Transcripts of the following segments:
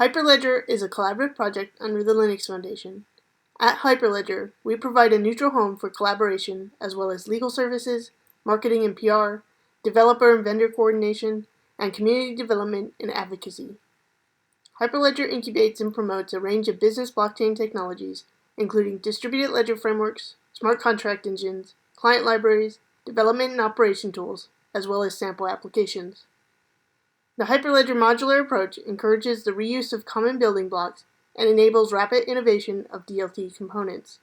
Hyperledger is a collaborative project under the Linux Foundation. At Hyperledger, we provide a neutral home for collaboration as well as legal services, marketing and PR, developer and vendor coordination, and community development and advocacy. Hyperledger incubates and promotes a range of business blockchain technologies, including distributed ledger frameworks, smart contract engines, client libraries, development and operation tools, as well as sample applications. The Hyperledger modular approach encourages the reuse of common building blocks and enables rapid innovation of DLT components.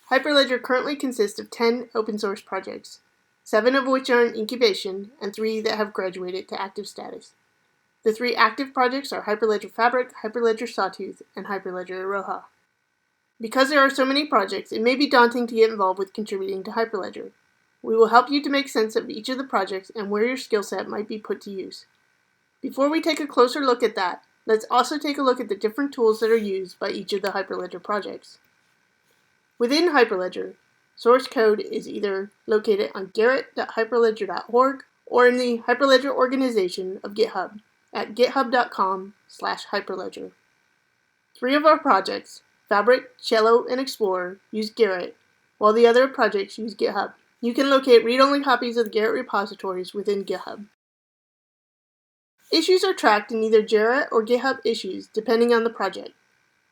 Hyperledger currently consists of 10 open source projects, 7 of which are in incubation and 3 that have graduated to active status. The 3 active projects are Hyperledger Fabric, Hyperledger Sawtooth, and Hyperledger Iroha. Because there are so many projects, it may be daunting to get involved with contributing to Hyperledger. We will help you to make sense of each of the projects and where your skill set might be put to use. Before we take a closer look at that, let's also take a look at the different tools that are used by each of the Hyperledger projects. Within Hyperledger, source code is either located on garrett.hyperledger.org or in the Hyperledger organization of GitHub at github.com/hyperledger. 3 of our projects, Fabric, Cello, and Explorer, use Garrett, while the other projects use GitHub. You can locate read-only copies of the Garrett repositories within GitHub. Issues are tracked in either Jira or GitHub issues, depending on the project.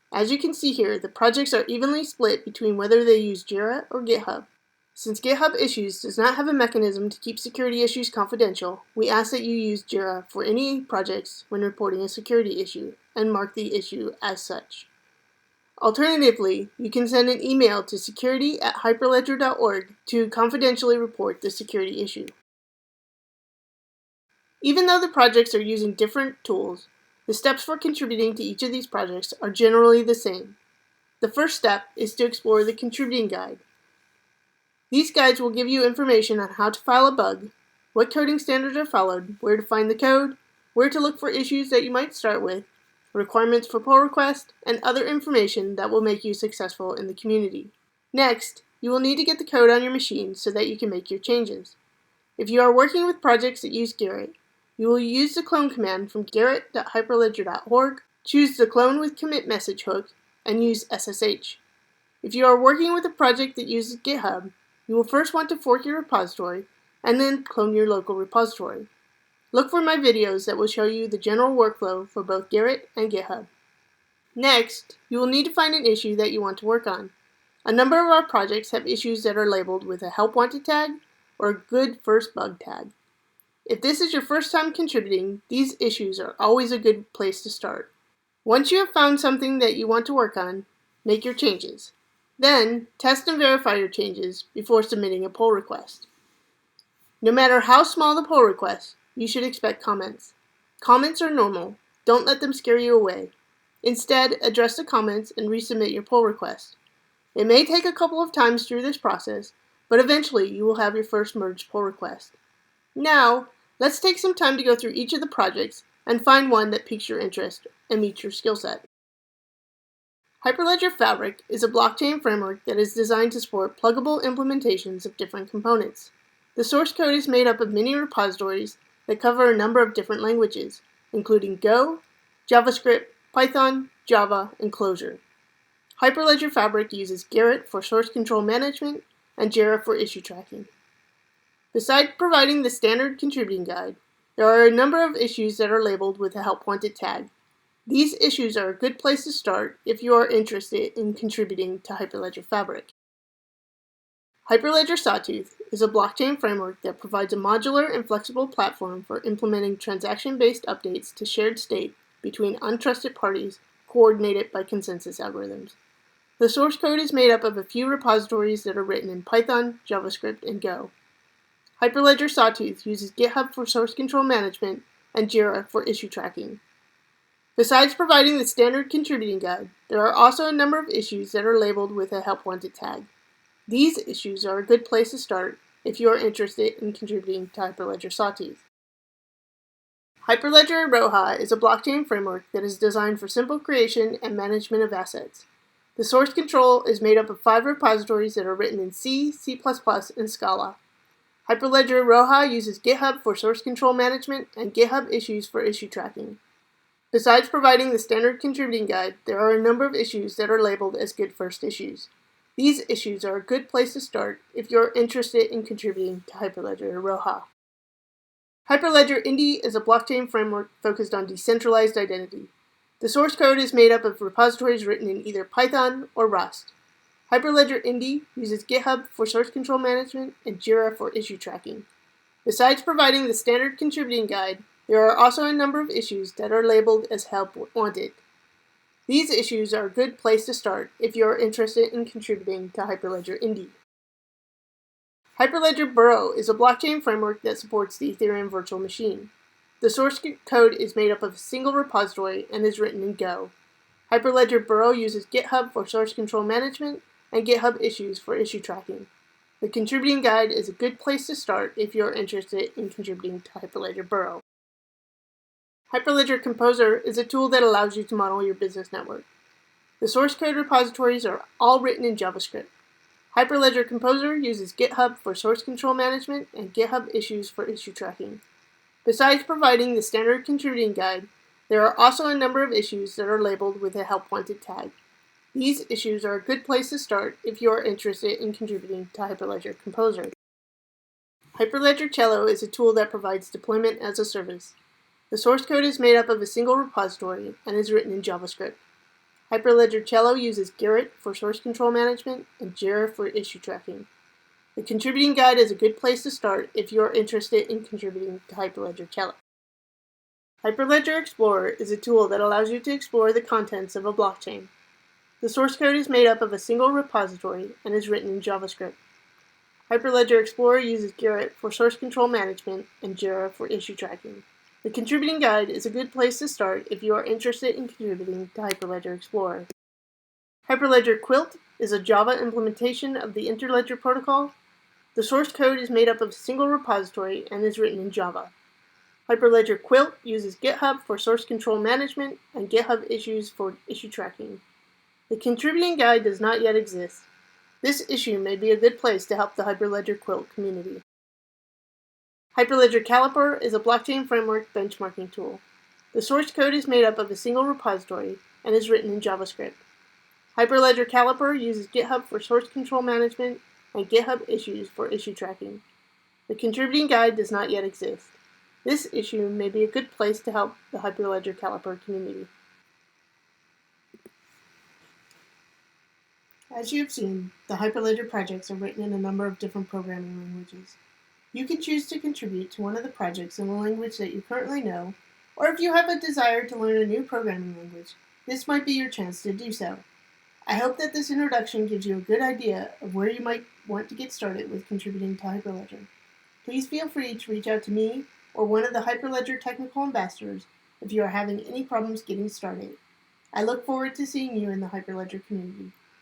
As you can see here, the projects are evenly split between whether they use Jira or GitHub. Since GitHub issues does not have a mechanism to keep security issues confidential, we ask that you use Jira for any projects when reporting a security issue, and mark the issue as such. Alternatively, you can send an email to security@hyperledger.org to confidentially report the security issue. Even though the projects are using different tools, the steps for contributing to each of these projects are generally the same. The first step is to explore the contributing guide. These guides will give you information on how to file a bug, what coding standards are followed, where to find the code, where to look for issues that you might start with, requirements for pull requests, and other information that will make you successful in the community. Next, you will need to get the code on your machine so that you can make your changes. If you are working with projects that use Garrett, you will use the clone command from garrett.hyperledger.org, choose the clone with commit message hook, and use SSH. If you are working with a project that uses GitHub, you will first want to fork your repository, and then clone your local repository. Look for my videos that will show you the general workflow for both Garrett and GitHub. Next, you will need to find an issue that you want to work on. A number of our projects have issues that are labeled with a Help Wanted tag or a Good First Bug tag. If this is your first time contributing, these issues are always a good place to start. Once you have found something that you want to work on, make your changes. Then, test and verify your changes before submitting a pull request. No matter how small the pull request, you should expect comments. Comments are normal. Don't let them scare you away. Instead, address the comments and resubmit your pull request. It may take a couple of times through this process, but eventually you will have your first merged pull request. Now, let's take some time to go through each of the projects and find one that piques your interest and meets your skill set. Hyperledger Fabric is a blockchain framework that is designed to support pluggable implementations of different components. The source code is made up of many repositories that cover a number of different languages, including Go, JavaScript, Python, Java, and Clojure. Hyperledger Fabric uses Garrett for source control management and Jira for issue tracking. Besides providing the standard contributing guide, there are a number of issues that are labeled with a Help Wanted tag. These issues are a good place to start if you are interested in contributing to Hyperledger Fabric. Hyperledger Sawtooth is a blockchain framework that provides a modular and flexible platform for implementing transaction-based updates to shared state between untrusted parties coordinated by consensus algorithms. The source code is made up of a few repositories that are written in Python, JavaScript, and Go. Hyperledger Sawtooth uses GitHub for source control management and Jira for issue tracking. Besides providing the standard contributing guide, there are also a number of issues that are labeled with a Help Wanted tag. These issues are a good place to start if you are interested in contributing to Hyperledger Sawtooth. Hyperledger Iroha is a blockchain framework that is designed for simple creation and management of assets. The source control is made up of 5 repositories that are written in C, C++, and Scala. Hyperledger Iroha uses GitHub for source control management and GitHub issues for issue tracking. Besides providing the standard contributing guide, there are a number of issues that are labeled as good first issues. These issues are a good place to start if you're interested in contributing to Hyperledger or Roja. Hyperledger Indy is a blockchain framework focused on decentralized identity. The source code is made up of repositories written in either Python or Rust. Hyperledger Indy uses GitHub for source control management and Jira for issue tracking. Besides providing the standard contributing guide, there are also a number of issues that are labeled as help wanted. These issues are a good place to start if you are interested in contributing to Hyperledger Indy. Hyperledger Burrow is a blockchain framework that supports the Ethereum virtual machine. The source code is made up of a single repository and is written in Go. Hyperledger Burrow uses GitHub for source control management and GitHub issues for issue tracking. The contributing guide is a good place to start if you are interested in contributing to Hyperledger Burrow. Hyperledger Composer is a tool that allows you to model your business network. The source code repositories are all written in JavaScript. Hyperledger Composer uses GitHub for source control management and GitHub issues for issue tracking. Besides providing the standard contributing guide, there are also a number of issues that are labeled with a help wanted tag. These issues are a good place to start if you are interested in contributing to Hyperledger Composer. Hyperledger Cello is a tool that provides deployment as a service. The source code is made up of a single repository and is written in JavaScript. Hyperledger Cello uses Gerrit for source control management and Jira for issue tracking. The contributing guide is a good place to start if you are interested in contributing to Hyperledger Cello. Hyperledger Explorer is a tool that allows you to explore the contents of a blockchain. The source code is made up of a single repository and is written in JavaScript. Hyperledger Explorer uses Gerrit for source control management and Jira for issue tracking. The contributing guide is a good place to start if you are interested in contributing to Hyperledger Explorer. Hyperledger Quilt is a Java implementation of the Interledger protocol. The source code is made up of a single repository and is written in Java. Hyperledger Quilt uses GitHub for source control management and GitHub issues for issue tracking. The contributing guide does not yet exist. This issue may be a good place to help the Hyperledger Quilt community. Hyperledger Caliper is a blockchain framework benchmarking tool. The source code is made up of a single repository and is written in JavaScript. Hyperledger Caliper uses GitHub for source control management and GitHub issues for issue tracking. The contributing guide does not yet exist. This issue may be a good place to help the Hyperledger Caliper community. As you have seen, the Hyperledger projects are written in a number of different programming languages. You can choose to contribute to one of the projects in a language that you currently know, or if you have a desire to learn a new programming language, this might be your chance to do so. I hope that this introduction gives you a good idea of where you might want to get started with contributing to Hyperledger. Please feel free to reach out to me or one of the Hyperledger technical ambassadors if you are having any problems getting started. I look forward to seeing you in the Hyperledger community.